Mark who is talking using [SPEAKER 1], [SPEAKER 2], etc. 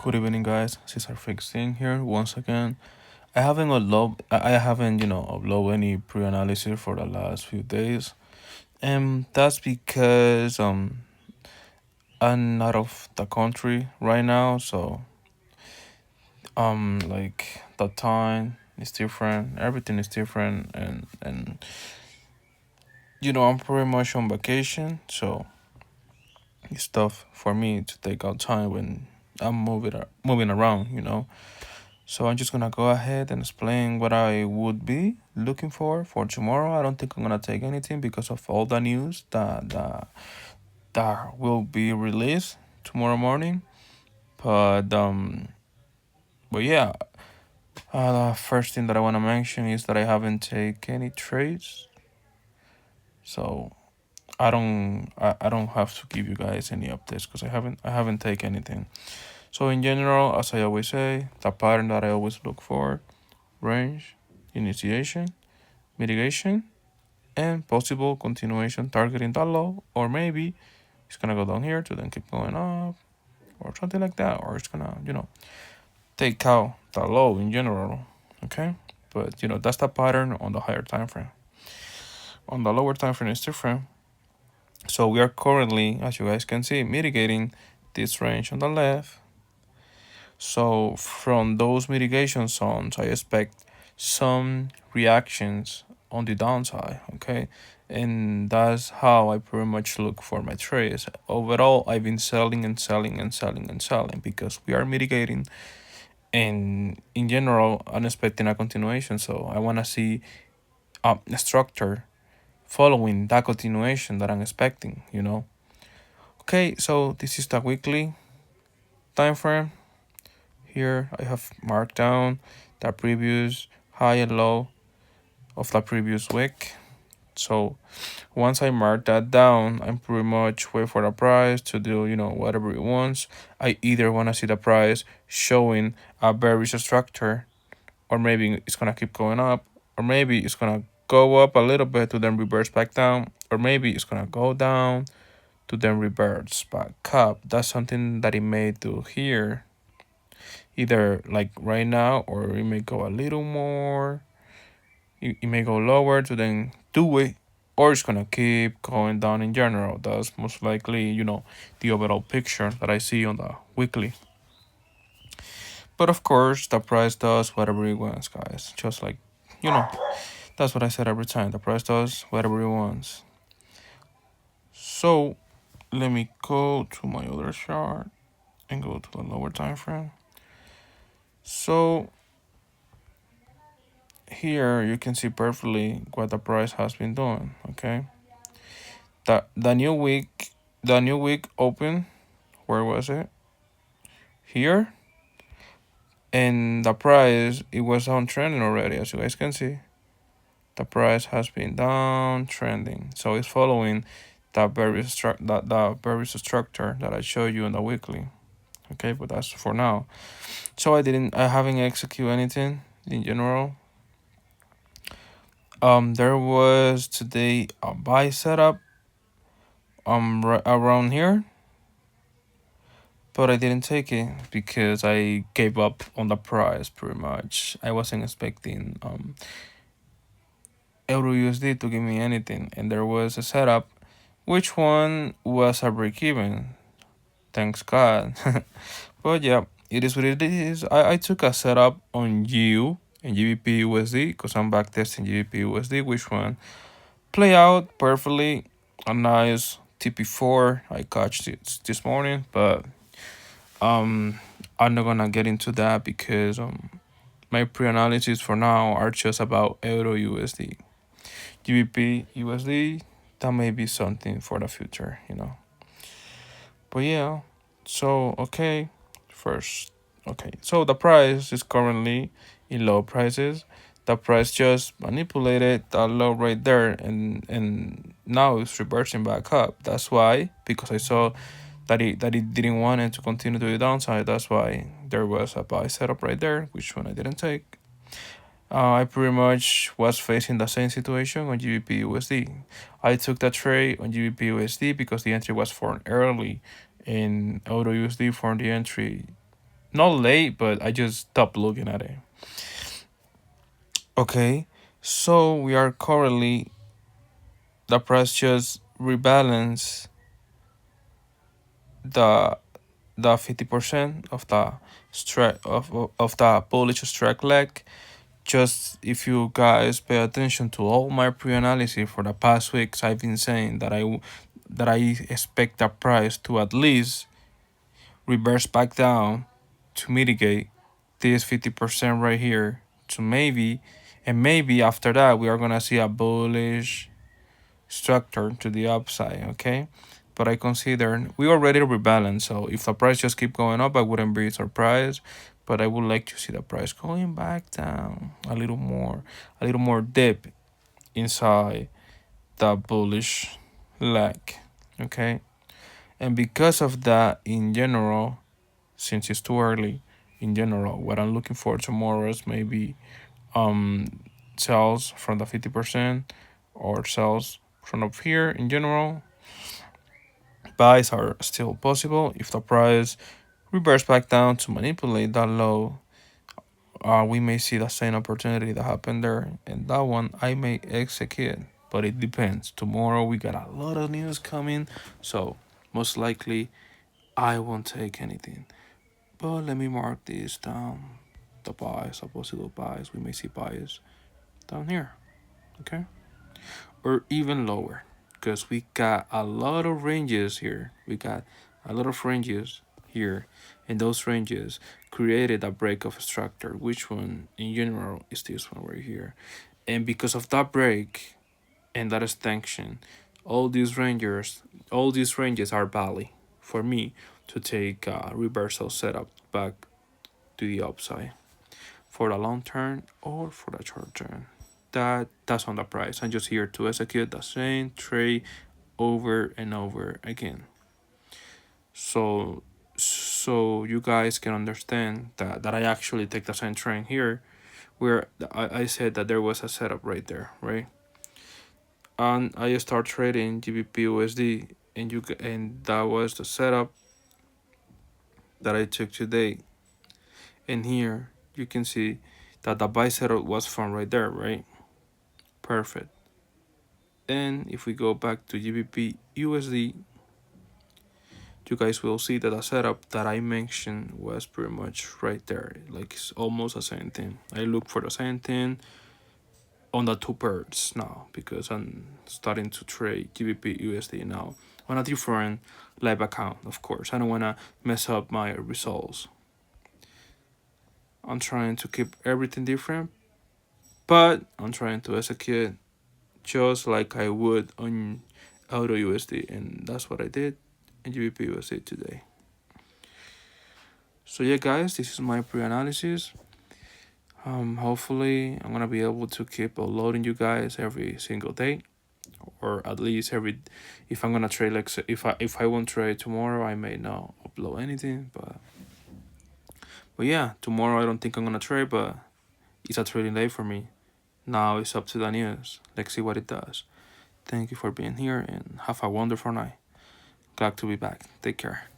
[SPEAKER 1] Good evening, guys. Cesar Fixing here once again. I haven't upload any pre-analysis for the last few days, and that's because I'm out of the country right now, so like the time is different, everything is different, and I'm pretty much on vacation, so it's tough for me to take out time when I'm moving around. So I'm just gonna go ahead and explain what I would be looking for tomorrow. I don't think I'm gonna take anything because of all the news that will be released tomorrow morning. But yeah, the first thing that I wanna mention is that I haven't taken any trades, so I don't have to give you guys any updates because I haven't taken anything. So in general, as I always say, the pattern that I always look for: range, initiation, mitigation, and possible continuation targeting that low, or maybe it's gonna go down here to then keep going up or something like that, or it's gonna take out the low in general. Okay, but that's the pattern on the higher time frame. On the lower time frame is different. So we are currently, as you guys can see, mitigating this range on the left. So from those mitigation zones, I expect some reactions on the downside, okay? And that's how I pretty much look for my trades. Overall, I've been selling and selling and selling and selling because we are mitigating. And in general, I'm expecting a continuation. So I want to see a structure following that continuation that I'm expecting. Okay, so this is the weekly time frame. Here I have marked down the previous high and low of the previous week. So once I mark that down, I'm pretty much wait for the price to do, whatever it wants. I either want to see the price showing a bearish structure, or maybe it's going to keep going up, or maybe it's going to go up a little bit to then reverse back down, or maybe it's going to go down to then reverse back up. That's something that it may do here, either like right now, or it may go a little more. It may go lower to then do it, or it's gonna keep going down in general. That's most likely, the overall picture that I see on the weekly. But of course, the price does whatever it wants, guys. Just like, that's what I said every time. The price does whatever it wants. So let me go to my other chart and go to the lower time frame. So here you can see perfectly what the price has been doing. Okay, the new week open. Where was it? Here. And the price, it was downtrending already, as you guys can see. The price has been downtrending, so it's following the bearish structure that I showed you in the weekly. Okay, but that's for now. So I haven't execute anything in general. There was today a buy setup right around here, but I didn't take it because I gave up on the price pretty much. I wasn't expecting EURUSD to give me anything, and there was a setup, which one was a break even. Thanks God. But yeah, it is what it is. I took a setup on GU and GBP USD because I'm back testing GBP USD, which one play out perfectly. A nice TP4 I caught it this morning, but I'm not gonna get into that because my pre-analysis for now are just about Euro USD. GBP USD, that may be something for the future. But yeah, so okay, so the price is currently in low prices. The price just manipulated that low right there, and now it's reversing back up. That's why, because I saw that it didn't want it to continue to the downside. That's why there was a buy setup right there, which one I didn't take. I pretty much was facing the same situation on GBP USD. I took that trade on GBP USD because the entry was for early, and Euro USD for the entry not late, but I just stopped looking at it. Okay, so we are currently, the price just rebalance the 50% of the strike of the bullish strike leg. Just if you guys pay attention to all my pre-analysis for the past weeks, I've been saying that I expect the price to at least reverse back down to mitigate this 50% right here, to maybe after that we are gonna see a bullish structure to the upside. Okay, but I consider we already rebalance, so if the price just keep going up, I wouldn't be surprised, but I would like to see the price going back down a little more dip inside the bullish leg. Okay, and because of that, in general, since it's too early, in general, what I'm looking for tomorrow is maybe um sales from the 50% or sales from up here. In general, buys are still possible. If the price reverse back down to manipulate that low, we may see the same opportunity that happened there, and that one I may execute, but it depends. Tomorrow we got a lot of news coming, so most likely I won't take anything. But let me mark this down. The buys, the possible buys. We may see buys down here, okay? Or even lower, because we got a lot of ranges here. We got a lot of ranges here, and those ranges created a break of structure. Which one in general is this one right here? And because of that break and that extension, all these ranges are valid for me to take a reversal setup back to the upside for the long term or for the short term. That's on the price. I'm just here to execute the same trade over and over again. So you guys can understand that I actually take the same trend here, where I said that there was a setup right there, right? And I start trading GBP USD, and that was the setup that I took today. And here you can see that the buy setup was from right there, right? Perfect. And if we go back to GBP USD, you guys will see that the setup that I mentioned was pretty much right there. Like it's almost the same thing. I look for the same thing on the two pairs now because I'm starting to trade GBP USD now on a different live account, of course. I don't want to mess up my results. I'm trying to keep everything different, but I'm trying to execute just like I would on Auto USD, and that's what I did in GBP USD today. So yeah, guys, this is my pre-analysis. Hopefully, I'm gonna be able to keep uploading you guys every single day, or at least every. If I'm gonna trade, like if I won't trade tomorrow, I may not upload anything. But yeah, tomorrow I don't think I'm gonna trade, but it's a trading day for me. Now it's up to the news. Let's see what it does. Thank you for being here and have a wonderful night. Glad to be back. Take care.